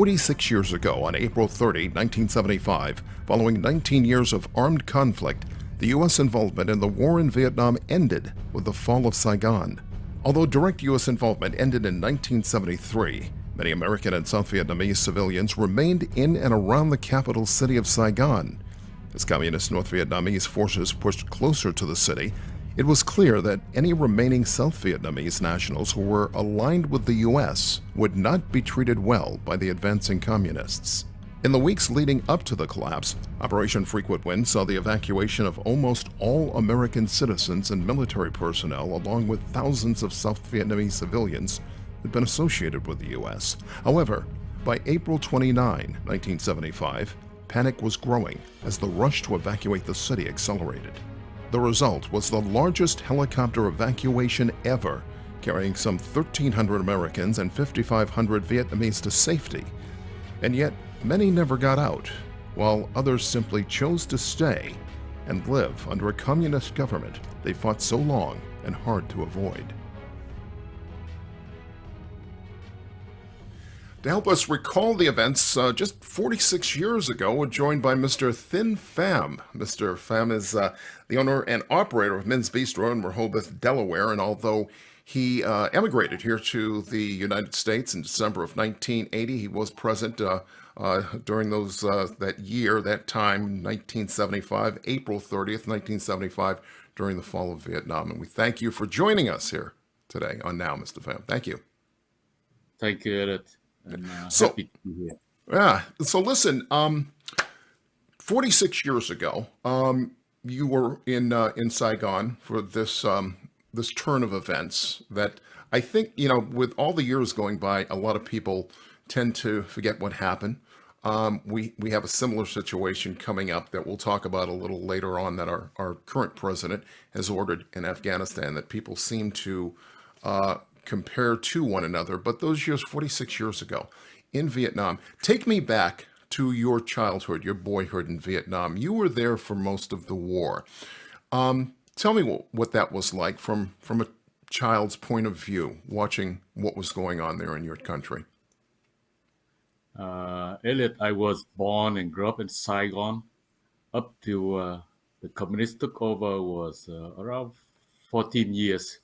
46 years ago, on April 30, 1975, following 19 years of armed conflict, the U.S. involvement in the war in Vietnam ended with the fall of Saigon. Although direct U.S. involvement ended in 1973, many American and South Vietnamese civilians remained in and around the capital city of Saigon. As Communist North Vietnamese forces pushed closer to the city, it was clear that any remaining South Vietnamese nationals who were aligned with the U.S. would not be treated well by the advancing communists. In the weeks leading up to the collapse, Operation Frequent Wind saw the evacuation of almost all American citizens and military personnel, along with thousands of South Vietnamese civilians who had been associated with the U.S. However, by April 29, 1975, panic was growing as the rush to evacuate the city accelerated. The result was the largest helicopter evacuation ever, carrying some 1,300 Americans and 5,500 Vietnamese to safety. And yet, many never got out, while others simply chose to stay and live under a communist government they fought so long and hard to avoid. To help us recall the events just 46 years ago, we're joined by Mr. Thinh Pham. Mr. Pham is the owner and operator of Minh's Bistro in Rehoboth, Delaware, and although he emigrated here to the United States in December of 1980, he was present during that time, 1975, April 30th, 1975, during the fall of Vietnam. And we thank you for joining us here today on Now, Mr. Pham. Thank you. Thank you, Edith. And happy to be here. Yeah. So listen, 46 years ago, you were in Saigon for this turn of events that I think, with all the years going by, a lot of people tend to forget what happened. We have a similar situation coming up that we'll talk about a little later on, that our current president has ordered in Afghanistan, that people seem to compare to one another. But those years, 46 years ago in Vietnam, take me back to your childhood, your boyhood in Vietnam. You were there for most of the war. Tell me what that was like from a child's point of view, watching what was going on there in your country. Elliot, I was born and grew up in Saigon up to the communists took over was around 14 years.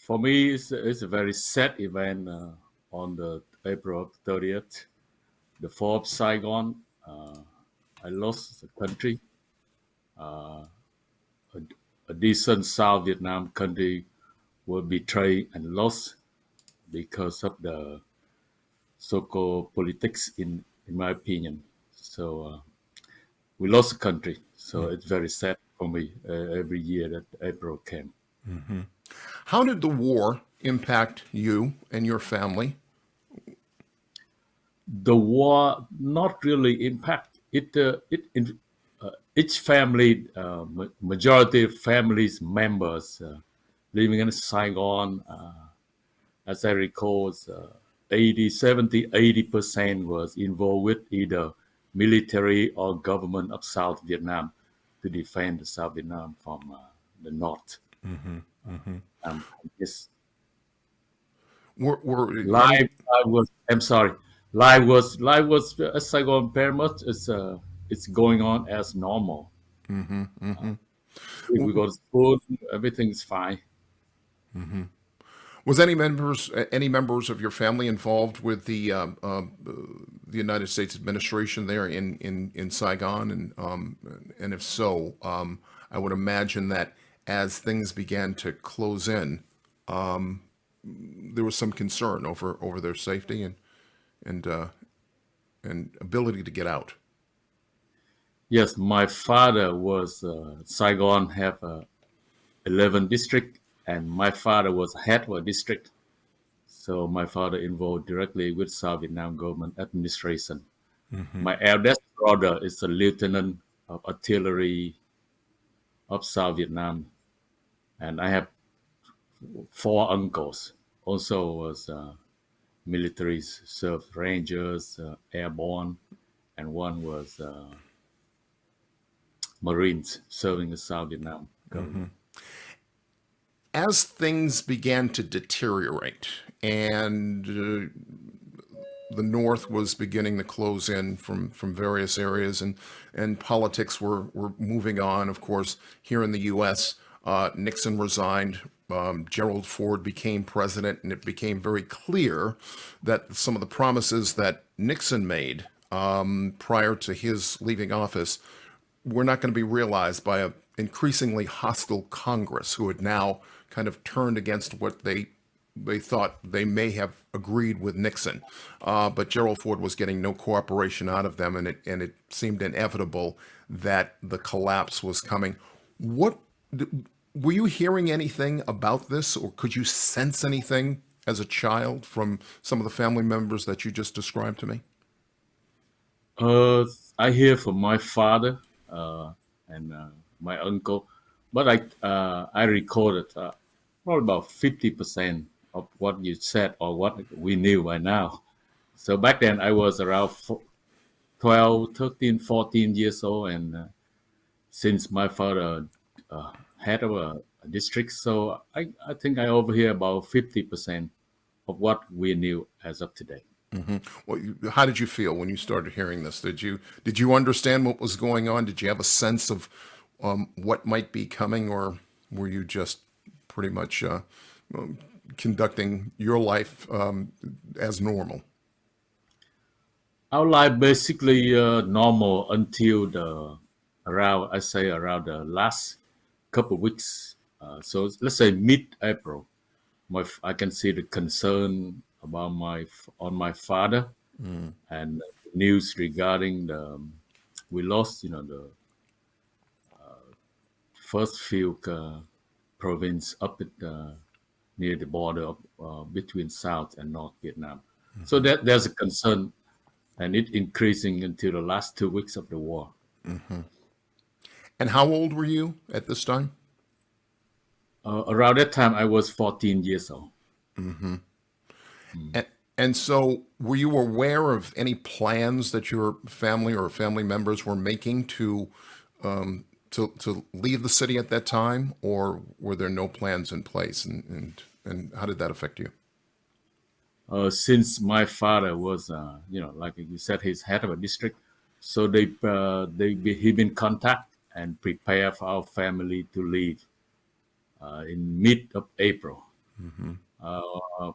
For me, it's a very sad event on the April 30th, the fall of Saigon. I lost the country. A decent South Vietnam country was betrayed and lost because of the so-called politics, in my opinion. So we lost the country. So it's very sad for me every year that April came. Mm-hmm. How did the war impact you and your family? The war not really impact it. Each family, majority of families members living in Saigon, as I recall, 80% was involved with either military or government of South Vietnam to defend the South Vietnam from the north. Mm-hmm. Mm-hmm. Yes. Live was Saigon very much. It's going on as normal. Mm-hmm. Mm-hmm. We go to school, everything's fine. Mm-hmm. Was any members of your family involved with the United States administration there in Saigon? And if so, I would imagine that as things began to close in, there was some concern over their safety and ability to get out. Yes, my father was Saigon have 11 district, and my father was head of a district. So my father involved directly with South Vietnam government administration. Mm-hmm. My eldest brother is a lieutenant of artillery of South Vietnam, and I have 4 uncles. Also was militaries, served rangers, airborne, and one was Marines serving the South Vietnam government. Mm-hmm. As things began to deteriorate and the North was beginning to close in from various areas, and politics were moving on. Of course, here in the U.S., Nixon resigned. Gerald Ford became president, and it became very clear that some of the promises that Nixon made prior to his leaving office were not going to be realized by an increasingly hostile Congress, who had now kind of turned against what they thought they may have agreed with Nixon. But Gerald Ford was getting no cooperation out of them, and it seemed inevitable that the collapse was coming. What were you hearing anything about this, or could you sense anything as a child from some of the family members that you just described to me? I hear from my father and my uncle, but I recorded probably about 50% of what you said or what we knew by now. So back then I was around 12, 13, 14 years old, and since my father head of a district, so I think I overhear about 50% of what we knew as of today. Well, how did you feel when you started hearing this? Did you understand what was going on? Did you have a sense of what might be coming, or were you just pretty much conducting your life as normal? Our life basically normal until around the last couple of weeks. So let's say mid-April, I can see the concern about my father, and news regarding we lost the first few province up at near the border between South and North Vietnam. So there's a concern, and it increasing until the last 2 weeks of the war. And how old were you at this time? Around that time, I was 14 years old. And, and so, were you aware of any plans that your family or family members were making to leave the city at that time, or were there no plans in place? And how did that affect you? Since my father was, like you said, he's head of a district, so he been contact and prepare for our family to leave in mid of April.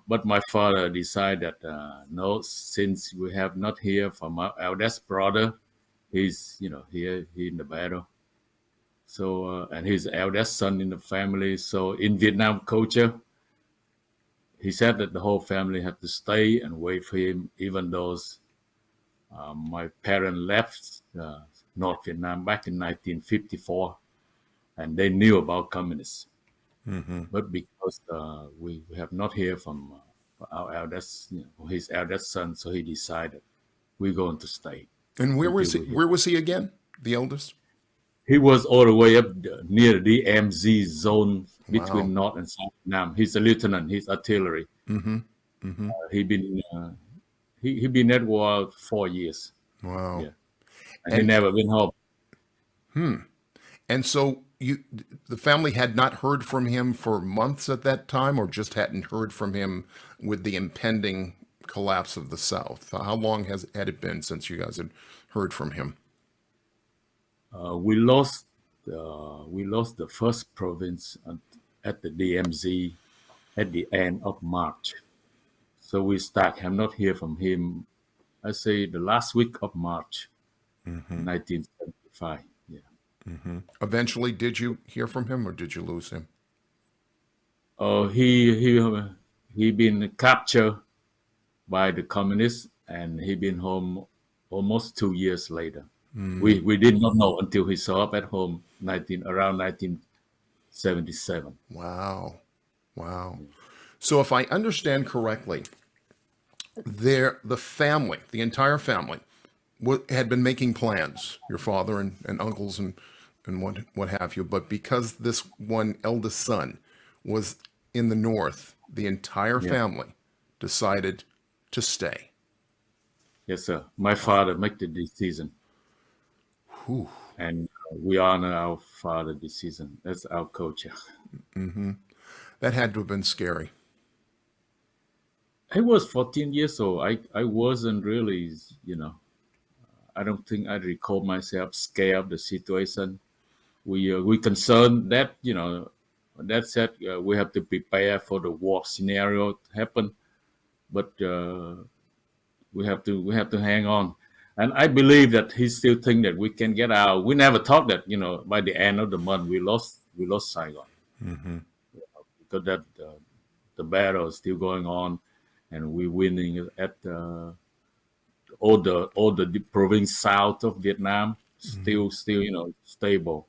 But my father decided that no, since we have not heard from our eldest brother, he's here he in the battle. So and his eldest son in the family. So in Vietnam culture, he said that the whole family had to stay and wait for him, even though my parents left North Vietnam back in 1954, and they knew about communists. But because we have not heard from our eldest, his eldest son, so he decided we're going to stay. And where was until he? we hear. Where was he again? The eldest? He was all the way up near the DMZ zone Wow. between North and South Vietnam. He's a lieutenant. He's artillery. He been he been at war 4 years. Wow. Yeah, and he And never been home. and so the family had not heard from him for months at that time, or just hadn't heard from him with the impending collapse of the South. How long had it been since you guys had heard from him? We lost the first province at the DMZ at the end of March. So we have not hear from him. I say the last week of March, 1975. Yeah. Eventually, did you hear from him, or did you lose him? He been captured by the communists, and he been home almost 2 years later. We did not know until he saw up at home around 1977. Wow. Wow. So if I understand correctly, the entire family, had been making plans, your father and uncles and what have you. But because this one eldest son was in the North, the entire Yeah. family decided to stay. Yes, sir. My father made the decision, Whew. and we honor our father decision. That's our culture. That had to have been scary. I was 14 years old. I wasn't really, I don't think I recall myself scared of the situation. We concerned that, that said, we have to prepare for the worst scenario to happen, but we have to hang on. And I believe that he still think that we can get out. We never thought that, by the end of the month we lost Saigon, because that the battle is still going on, and we're winning at all the province south of Vietnam still stable,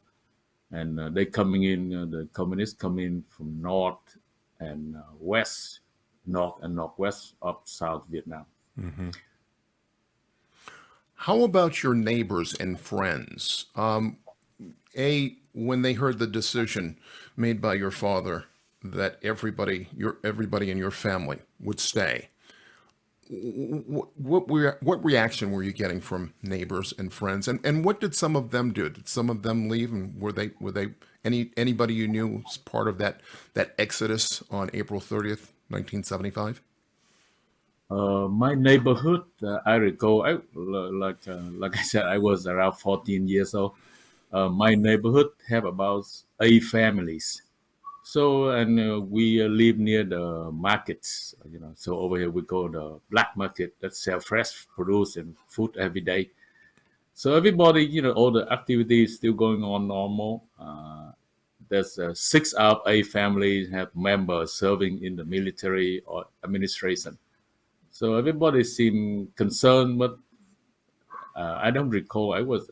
and they coming in. The communists come in from north and west, north and northwest of South Vietnam. How about your neighbors and friends? When they heard the decision made by your father that everybody in your family would stay, what reaction were you getting from neighbors and friends, and what did some of them do? Did some of them leave, and were they anybody you knew was part of that exodus on April 30th, 1975? My neighborhood, I recall, like I said, I was around 14 years old. My neighborhood have about 8 families. So, and we live near the markets, So over here we go the black market that sell fresh produce and food every day. So everybody, all the activities still going on normal. There's 6 out of 8 families have members serving in the military or administration. So everybody seemed concerned, but I don't recall. I was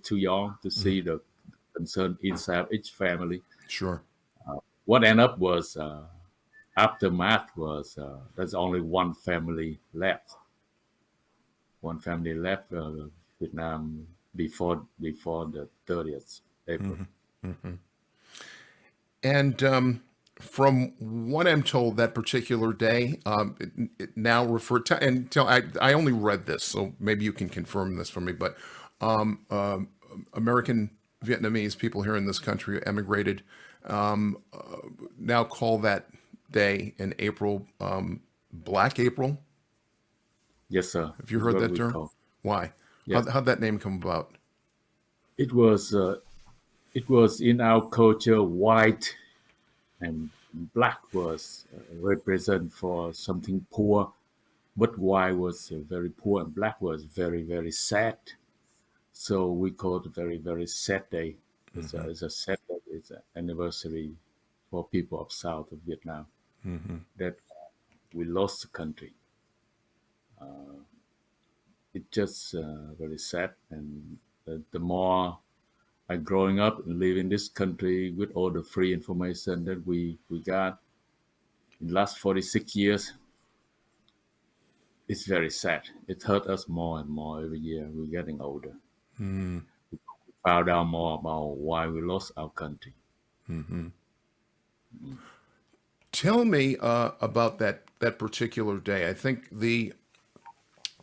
too young to see the concern inside each family. Sure. What ended up was aftermath was there's only one family left. One family left Vietnam before the 30th April. And from what I'm told, that particular day, it now referred to, and tell I only read this, so maybe you can confirm this for me, but um, um, American Vietnamese people here in this country who emigrated now call that day in April Black April. Yes, sir. Have you Is heard what that we term? call. Why? Yes, How'd that name come about? it was uh, it was in our culture. White and black was represent for something poor, but white was very poor and black was very very sad. So we call it a very very sad day. It's a sad day. It's an anniversary for people of South of Vietnam that we lost the country. It's just very sad, and the more I growing up and live in this country with all the free information that we got in the last 46 years, it's very sad. It hurt us more and more every year. We're getting older. Found out more about why we lost our country. Tell me about that particular day. I think the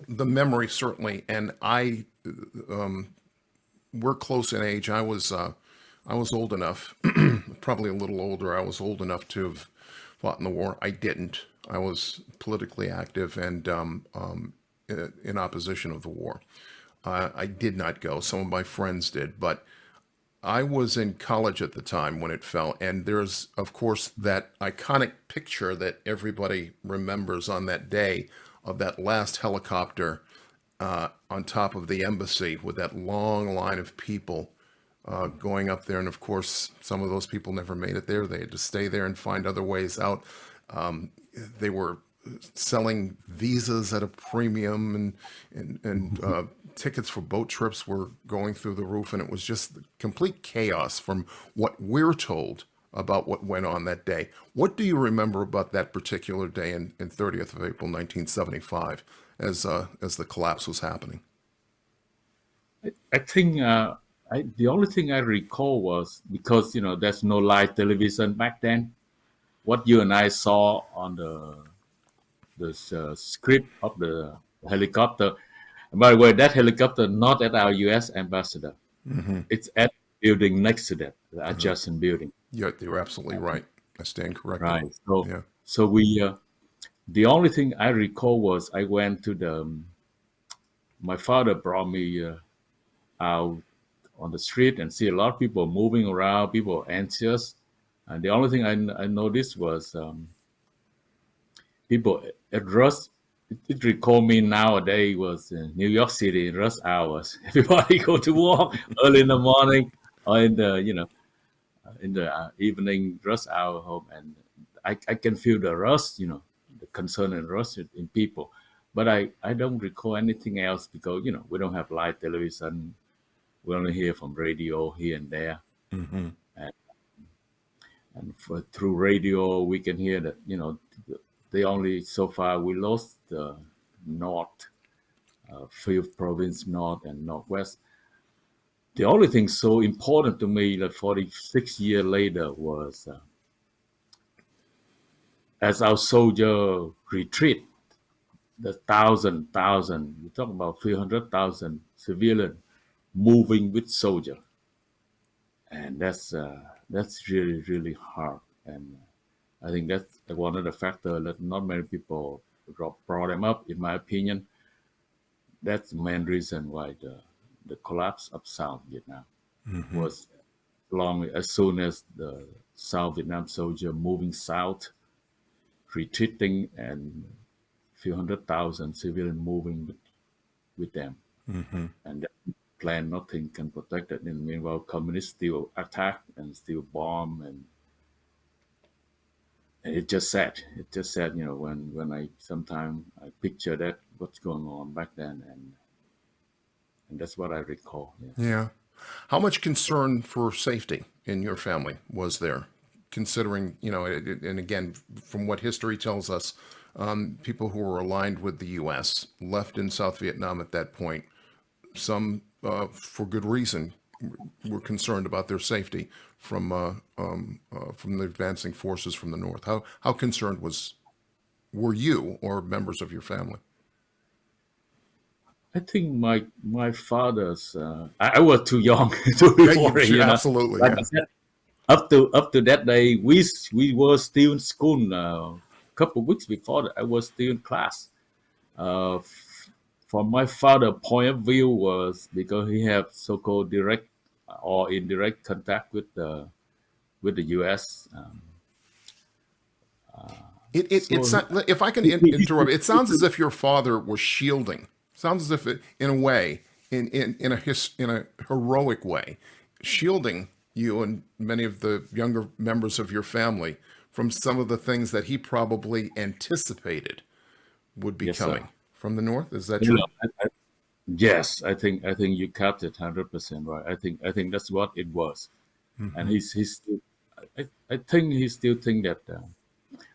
memory certainly, and we're close in age. I was old enough, probably a little older. I was old enough to have fought in the war. I didn't. I was politically active and in opposition of the war. I did not go. Some of my friends did, but I was in college at the time when it fell, and there's, of course, that iconic picture that everybody remembers on that day of that last helicopter on top of the embassy with that long line of people going up there. And of course, some of those people never made it there. They had to stay there and find other ways out. They were selling visas at a premium, and tickets for boat trips were going through the roof, and it was just complete chaos from what we're told about what went on that day. What do you remember about that particular day in 30th of April 1975 as the collapse was happening? I think the only thing I recall was because there's no live television back then. What you and I saw on the script of the helicopter. And by the way, that helicopter not at our U.S. ambassador. It's at the building next to that, the adjacent building. You're absolutely right. I stand corrected. Right. So Yeah. so The only thing I recall was I went to my father brought me out on the street and see a lot of people moving around, people anxious. And the only thing I noticed was people at rush. It recalled me nowadays was in New York City rush hours. Everybody go to work early in the morning or in the in the evening rush hour home, and I can feel the rush, the concern and rush in people. But I don't recall anything else because we don't have live television. We only hear from radio here and there, Mm-hmm. and, through radio we can hear that they only so far we lost the north, fifth province, north and northwest. The only thing so important to me that 46 years later was as our soldier retreat, the thousand, we talk about 300,000 civilian moving with soldier, and that's really really hard, and I think that's one of the factors that not many people brought them up. In my opinion, that's the main reason why the collapse of South Vietnam Mm-hmm. was long as soon as the South Vietnam soldier moving south, retreating, and few 100,000 civilian moving with them, Mm-hmm. and that plan nothing can protect it. And meanwhile, communists still attack and still bomb, and it just sad. It just sad, when I sometimes I picture that what's going on back then, and that's what I recall. Yes. Yeah. How much concern for safety in your family was there, considering, and again, from what history tells us, people who were aligned with the U.S. left in South Vietnam at that point, some for good reason, were concerned about their safety from the advancing forces from the north. How concerned were you or members of your family? I think my father's. I was too young to Yeah, report it. absolutely, Like yeah. I said, up to that day, we were still in school. A couple of weeks before that, I was still in class. From my father' point of view, was because he had so-called direct or indirect contact with the U.S. It's So not, if I can he, interrupt, it sounds as if your father was shielding. Sounds as if, in a way, in a heroic way, shielding you and many of the younger members of your family from some of the things that he probably anticipated would be yes, sir. coming from the north. Is that You know, true? yes, I think you captured 100% right. I think that's what it was, and Mm-hmm. he's still. I think he still think that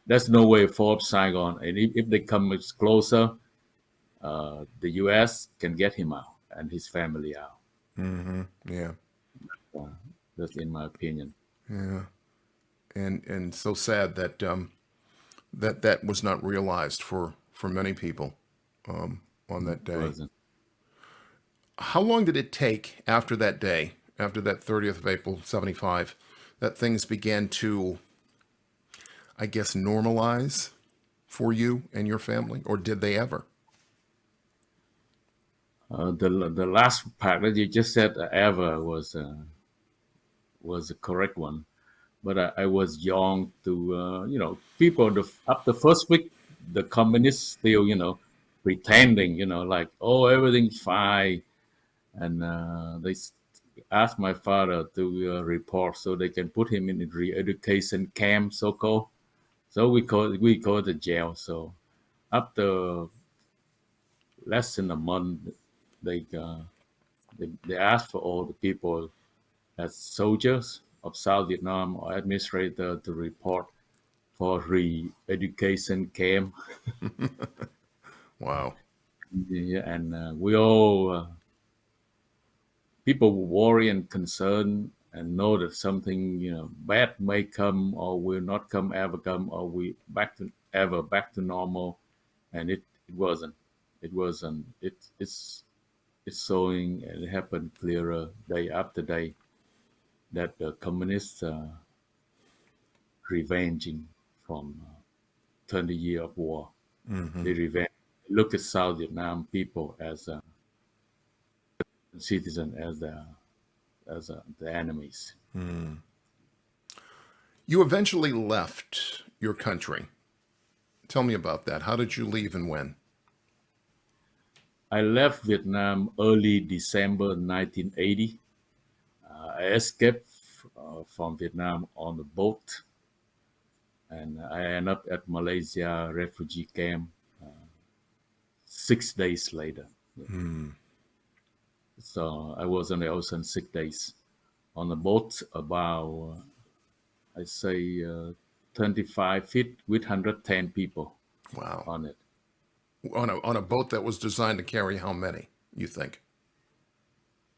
there's no way for Saigon, and if they come much closer, the U.S. can get him out and his family out. Mm-hmm. Yeah. Uh, that's in my opinion. Yeah. And so sad that that was not realized for many people on that It day. wasn't. How long did it take after that day, after that 30th of April, 75, that things began to, I guess, normalize for you and your family? Or did they ever? The last part that you just said, ever was the correct one, but I was young to people up the first week, the communists still pretending, like, oh, everything's fine, and they asked my father to report so they can put him in the re-education camp, so called. So we call it the jail. So after less than a month, they they asked for all the people as soldiers of South Vietnam or administrator to report for re-education camp. Wow. Yeah, and we all people worry and concern and know that something bad may come or will not come, ever come, or we back to normal, and it wasn't. It's showing, and it happened clearer day after day that the communists revenging from 20 years of war. They revenge. They look at South Vietnam people as citizen, as the enemies. You eventually left your country. Tell me about that. How did you leave and when? I left Vietnam early December 1980. I escaped from Vietnam on a boat, and I ended up at Malaysia refugee camp 6 days later. So I was on the ocean 6 days on a boat about, I say, 25 feet with 110 people Wow. on it. On a boat that was designed to carry how many, you think?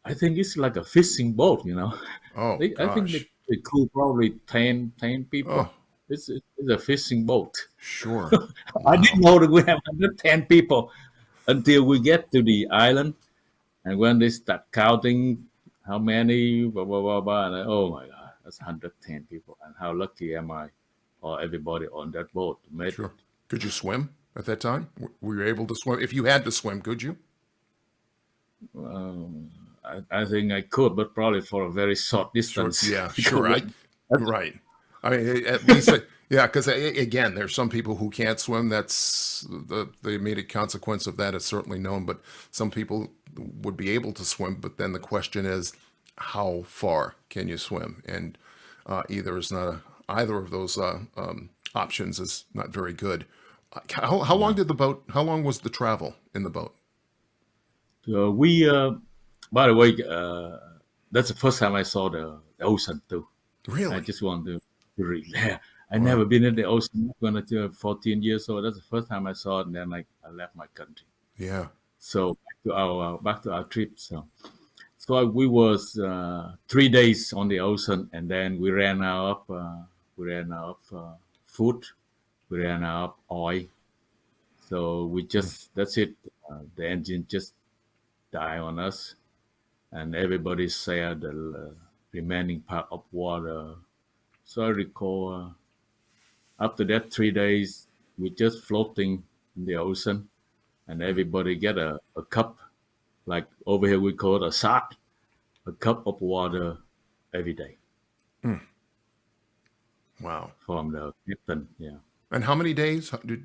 I think it's like a fishing boat, you know. Oh, I think gosh. they could probably 10 Oh, people. It's a fishing boat. sure. I Wow. didn't know that we have 110 people until we get to the island. And when they start counting how many, blah, blah, blah, blah, and oh my God, that's 110 people. And how lucky am I, or everybody on that boat made it. Sure. Could you swim at that time? Were you able to swim? If you had to swim, could you? I think I could, but probably for a very short Sure. distance. Yeah, Because sure. Right. I mean, at least, yeah, because again, there's some people who can't swim. That's the immediate consequence of that is certainly known. But some people would be able to swim. But then the question is, how far can you swim? And either of those options is not very good. How long did the boat? How long was the travel in the boat? So we, by the way, that's the first time I saw the ocean too. I Really? just want to read. Yeah, I Wow. never been in the ocean when I was 14 years old. That's the first time I saw it, and then I left my country. Yeah. So back to our trip. So we was 3 days on the ocean, and then we ran out of food, we ran out of oil. So we just that's it. The engine just died on us, and everybody shared the remaining part of water. So I recall after that 3 days, we just floating in the ocean, and everybody get a cup, like over here we call it a shot, a cup of water every day Wow. from the captain. Yeah. And how many days? Do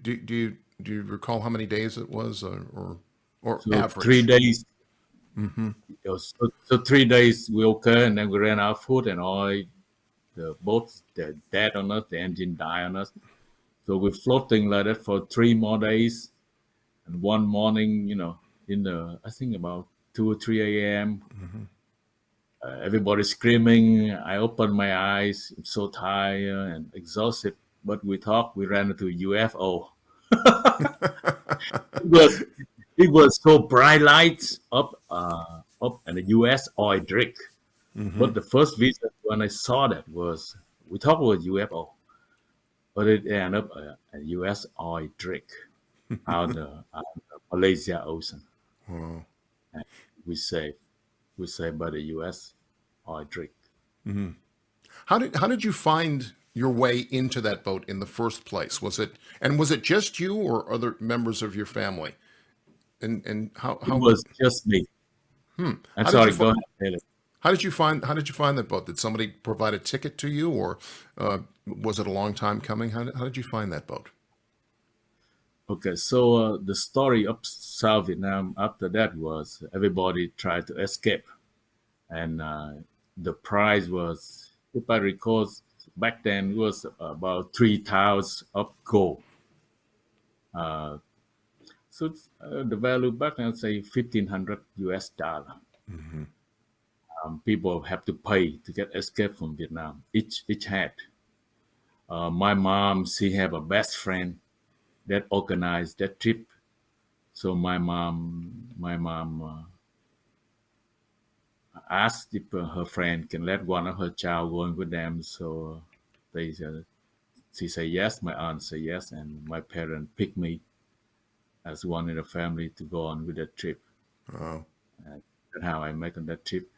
you recall how many days it was, or So three average? days. So 3 days we okay, and then we ran out of food and oil. The boats they're dead on us. The engine died on us. So we're floating like that for 3 more days. And one morning, in the I think about 2 or 3 a.m. Everybody's screaming. I opened my eyes. I'm so tired and exhausted. But we ran into UFO. It was it was so bright lights up and the US oil rig. But the first vision when I saw that was we talked about UFO, but it ended up a US oil rig out the Malaysia Ocean. Wow. And we saved by the US oil rig. How did you find your way into that boat in the first place? Was it just you or other members of your family? And It was just me. I'm how did you sorry, fi- go ahead, Taylor. how did you find that boat? Did somebody provide a ticket to you, or was it a long time coming? How did you find that boat? Okay, so the story of South Vietnam after that was everybody tried to escape, and the price was, if I recall, back then it was about 3,000 of gold. So the value back then, say 1,500 US dollar. People have to pay to get escape from Vietnam. Each had. My mom, she have a best friend that organized that trip. So my mom asked if her friend can let one of her child go in with them. So they she said yes. My aunt said yes, and my parents picked me as one in the family to go on with that trip. Oh, That's how I make on that trip.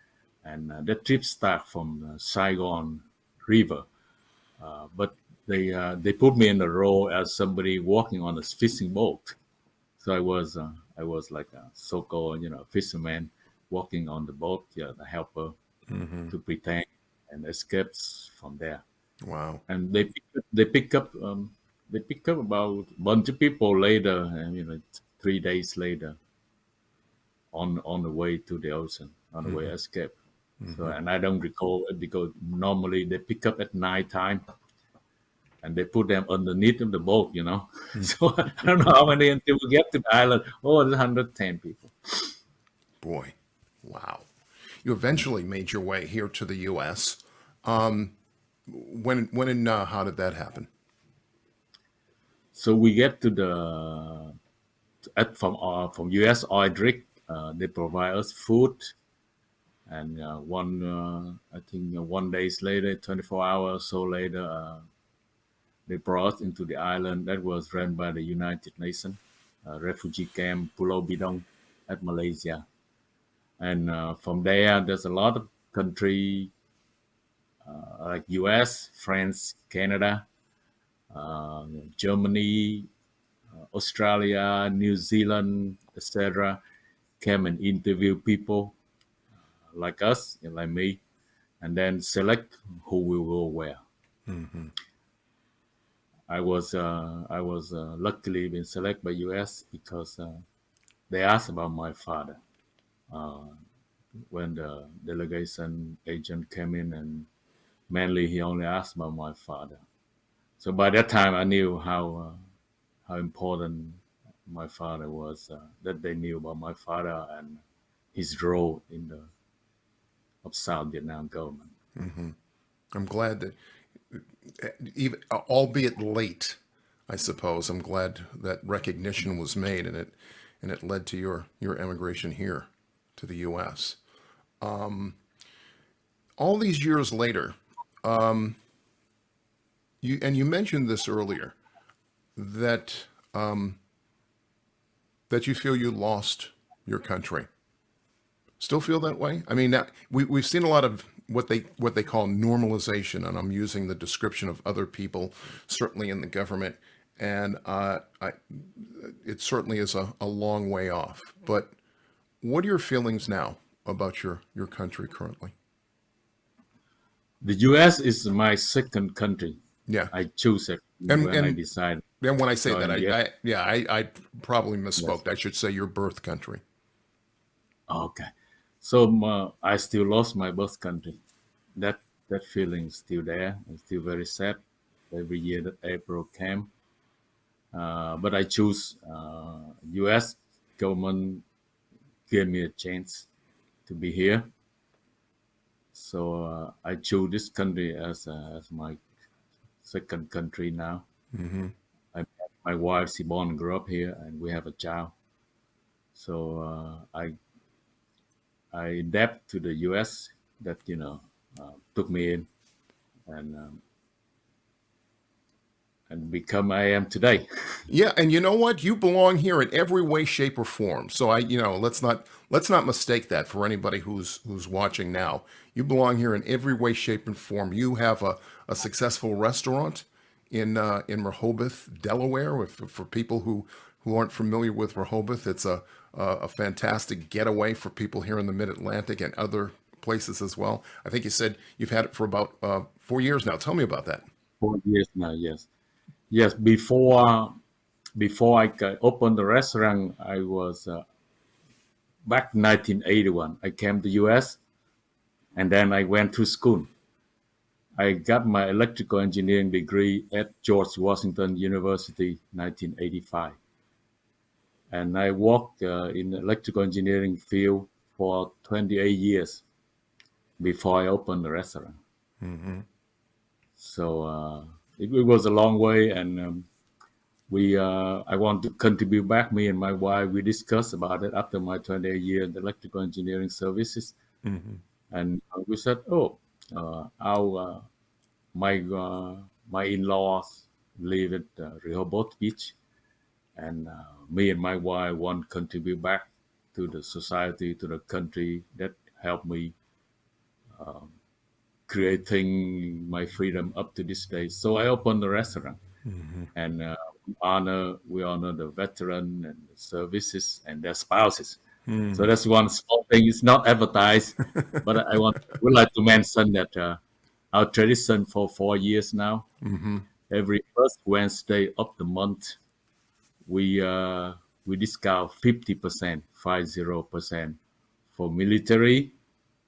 And that trip start from the Saigon River. But they put me in the role as somebody walking on a fishing boat. So I was like a so-called fisherman walking on the boat, the helper to pretend and escapes from there. Wow. And they pick up about a bunch of people later, and 3 days later on the way to the ocean, on the way escape. So and I don't recall it because normally they pick up at night time and they put them underneath of the boat, So I don't know how many until we get to the island. Oh, there's 110 people. Boy. Wow. You eventually made your way here to the U.S. When and how did that happen? So we get to from U.S. Oil. They provide us food, and I think 1 days later, 24 hours so later, they brought us into the island that was run by the United Nations, refugee camp Pulau Bidong at Malaysia. And from there, there's a lot of country like U.S., France, Canada, Germany, Australia, New Zealand, etc. came and interview people like us, like me, and then select who we will where. I was luckily been selected by U.S. because they asked about my father when the delegation agent came in, and mainly he only asked about my father. So by that time, I knew how important my father was. That they knew about my father and his role in the of South Vietnam government. I'm glad that, even albeit late, I suppose, I'm glad that recognition was made, and it led to your emigration here to the U.S. All these years later, you mentioned this earlier, that that you feel you lost your country. Still feel that way? I mean, now, we've seen a lot of what they call normalization, and I'm using the description of other people, certainly in the government, and it certainly is a long way off. But what are your feelings now about your country currently? The U.S. is my second country. Yeah, I choose it and when I decided. and when I say So that, in the I probably yes, misspoke. I should say your birth country. okay. So I still lost my birth country. That that feeling is still there. I'm still very sad. Every year that April came, but I choose U.S. government gave me a chance to be here. So I choose this country as my second country now. I, my wife, she born and grew up here, and we have a child. So I adapt to the U.S. that took me in and and become I am today. Yeah, and you know what? You belong here in every way, shape, or form. So let's not mistake that for anybody who's watching now. You belong here in every way, shape, and form. You have a successful restaurant in Rehoboth, Delaware. For people who aren't familiar with Rehoboth, it's a fantastic getaway for people here in the Mid Atlantic and other places as well. I think you said you've had it for about 4 years now. Tell me about that. 4 years now, yes, yes. Before I opened the restaurant, I was back in 1981. I came to U.S. and then I went to school. I got my electrical engineering degree at George Washington University, 1985, and I worked in the electrical engineering field for 28 years before I opened the restaurant. So it was a long way, and I want to contribute back. Me and my wife, we discussed about it after my 28 year in the electrical engineering services, and we said, "Oh, our my in-laws live at Rehoboth Beach, and me and my wife want to contribute back to the society, to the country that helped me creating my freedom up to this day. So I opened the restaurant, and we honor the veteran and the services and their spouses. So that's one small thing. It's not advertised, but would like to mention that our tradition for 4 years now. Every first Wednesday of the month, we discount 50%, 50% for military,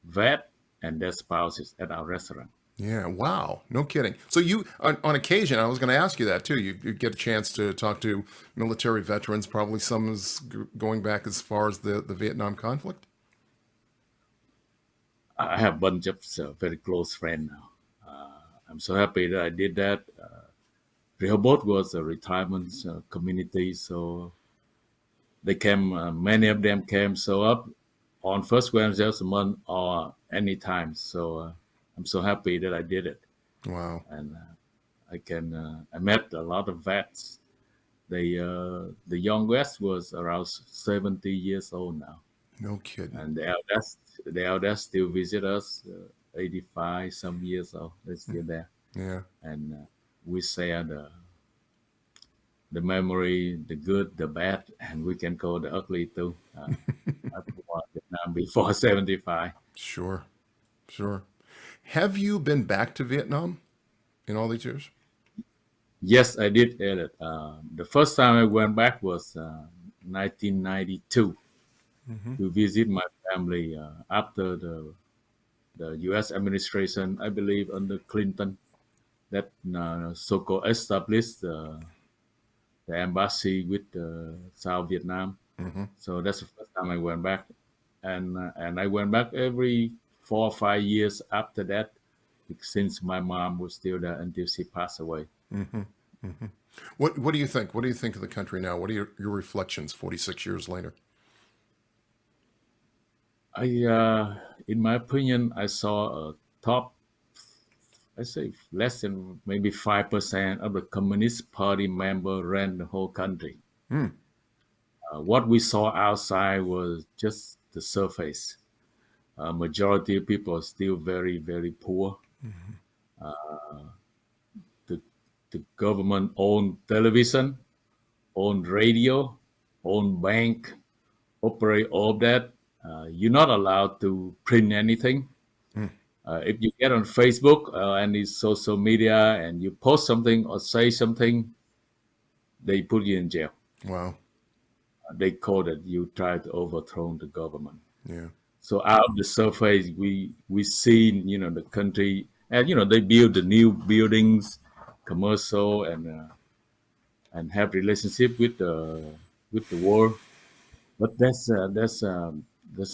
vet, and their spouses at our restaurant. Yeah, wow. No kidding. So you, on occasion, I was going to ask you that too. You get a chance to talk to military veterans, probably some is going back as far as the Vietnam conflict? I have a bunch of very close friends now. I'm so happy that I did that. Rehoboth was a retirement community, so they came. Many of them came so up on first Wednesday of the month or any time. So I'm so happy that I did it, Wow. and I met a lot of vets. The youngest was around 70 years old now, No kidding. and the eldest still visit us, 85 some years old. They're still there, Yeah. and we share the memory, the good, the bad, and we can call the ugly too. I've watched Vietnam before 75. Sure. Sure. Have you been back to Vietnam in all these years? Yes, I did, Elliot. The first time I went back was 1992 to visit my family after the U.S. administration, I believe, under Clinton, that so-called established the embassy with South Vietnam. So that's the first time I went back, and I went back every 4 or 5 years after that, since my mom was still there until she passed away. What do you think? What do you think of the country now? What are your reflections 46 years later? In my opinion, I saw a top, I say less than maybe 5% of the Communist Party member ran the whole country. What we saw outside was just the surface. Majority of people are still very, very poor. The government owned television, owned radio, owned bank, operate all of that. You're not allowed to print anything. If you get on Facebook or any social media and you post something or say something, they put you in jail. Wow. They call it you try to overthrow the government. Yeah. So out of the surface, we see the country, and they build the new buildings, commercial, and have relationship with the world. But that's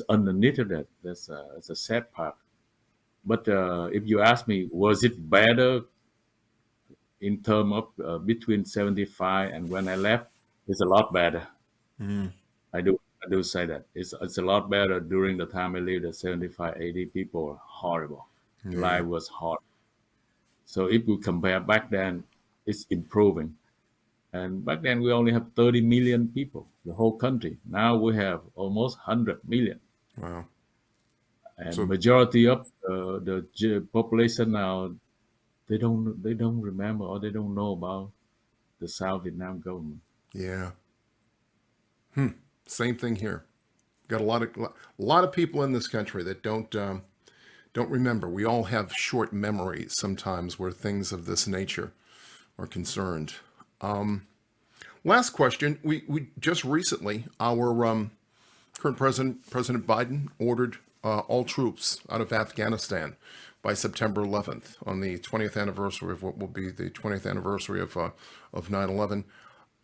underneath of that. That's a sad part. But if you ask me, was it better in terms of between 75 and when I left? It's a lot better. I do say that. It's a lot better during the time I lived at 75, 80. People were horrible. Life was hard. So if we compare back then, it's improving. And back then we only have 30 million people, the whole country. Now we have almost 100 million. Wow. And So- majority of the population now, they don't remember or they don't know about the South Vietnam government. Yeah. Same thing here. Got a lot of people in this country that don't remember. We all have short memories sometimes where things of this nature are concerned. Last question. We just recently, our current President Biden ordered all troops out of Afghanistan by September 11th on the 20th anniversary of what will be the 20th anniversary of 9/11.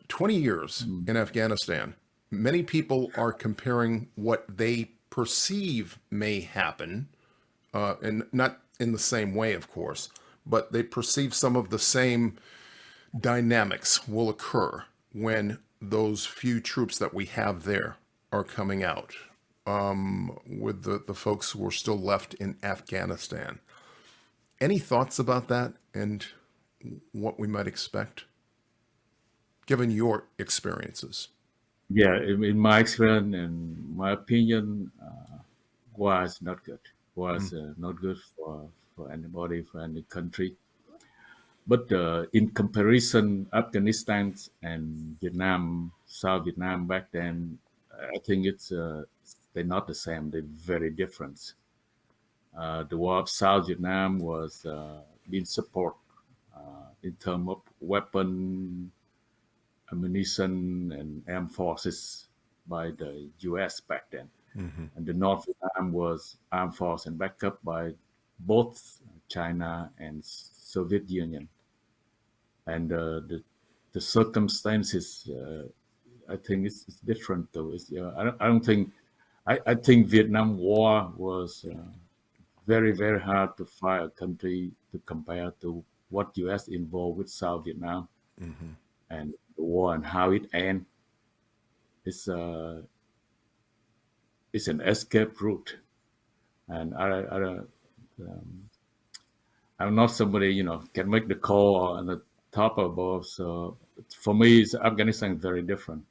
20 years in Afghanistan. Many people are comparing what they perceive may happen, and not in the same way, of course, but they perceive some of the same dynamics will occur when those few troops that we have there are coming out, with the folks who are still left in Afghanistan. Any thoughts about that and what we might expect, given your experiences? Yeah, in my experience and my opinion, was not good. Was not good for anybody, for any country. But in comparison, Afghanistan and Vietnam, South Vietnam back then, I think they're not the same. They're very different. The war of South Vietnam was being support in terms of weapon, ammunition, and armed forces by the U.S. back then. And the North Vietnam was armed force and backed up by both China and Soviet Union. And the circumstances, I think it's different though. I don't think. I think Vietnam War was very, very hard to find a country to compare to what U.S. involved with South Vietnam and the war and how it ended. It's an escape route, and I'm not somebody can make the call on the top above. So for me, Afghanistan is very different.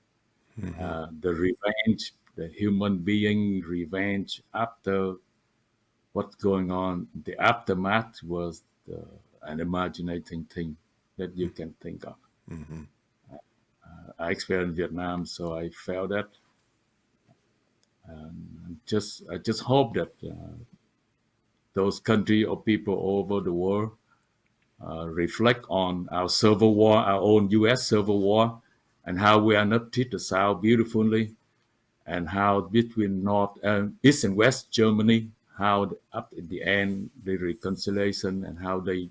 The revenge, the human being revenge after what's going on, the aftermath was an imaginating thing that you can think of. I experienced Vietnam, so I felt that. I just hope that those countries or people all over the world reflect on our civil war, our own U.S. civil war, and how we are not treated the South beautifully, and how between East and West Germany, how up in the end the reconciliation and how they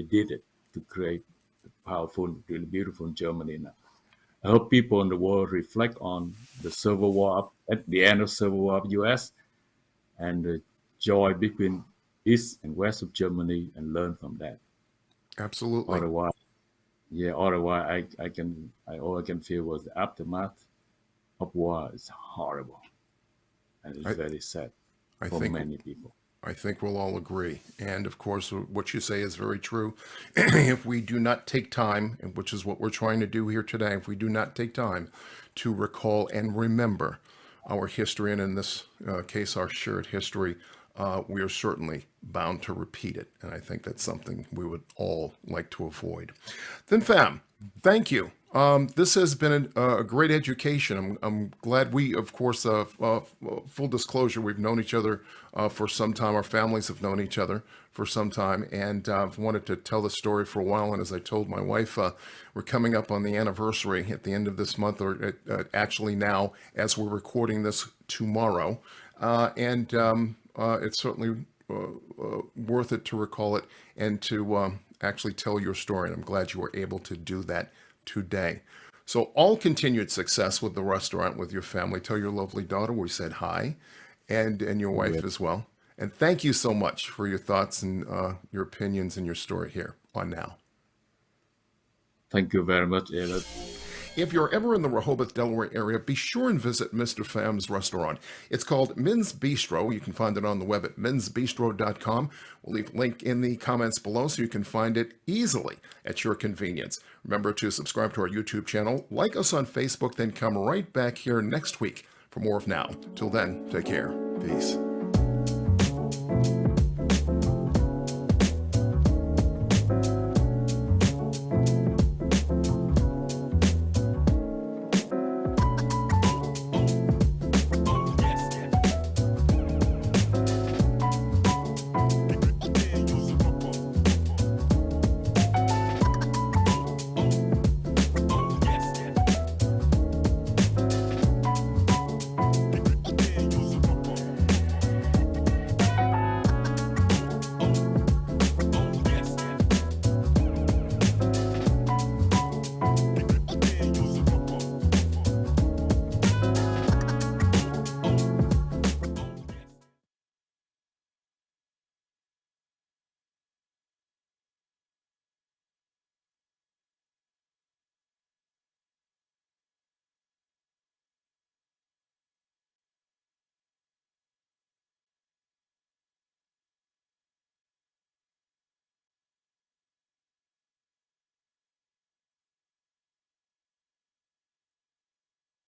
did it to create the powerful, really beautiful Germany now. I hope people in the world reflect on the civil war at the end of civil war of U.S. and the joy between East and West of Germany and learn from that. Absolutely. Otherwise, all I can feel was the aftermath of war is horrible, and it's very sad for many people. I think we'll all agree. And of course, what you say is very true. If we do not take time, which is what we're trying to do here today, if we do not take time to recall and remember our history, and in this case, our shared history, we are certainly bound to repeat it. And I think that's something we would all like to avoid. Thinh Pham, thank you. This has been a great education. I'm glad we, of course, full disclosure, we've known each other for some time. Our families have known each other for some time, and I've wanted to tell the story for a while. And as I told my wife, we're coming up on the anniversary at the end of this month, or actually now, as we're recording this tomorrow. And it's certainly worth it to recall it and to actually tell your story. And I'm glad you were able to do that today. So all continued success with the restaurant, with your family. Tell your lovely daughter we said hi, and your wife as well. And thank you so much for your thoughts and your opinions and your story here on Now. Thank you very much, Elliot. If you're ever in the Rehoboth, Delaware area, be sure and visit Mr. Pham's restaurant. It's called Minh's Bistro. You can find it on the web at minhsbistro.com. We'll leave a link in the comments below so you can find it easily at your convenience. Remember to subscribe to our YouTube channel, like us on Facebook, then come right back here next week for more of Now. Till then, take care. Peace.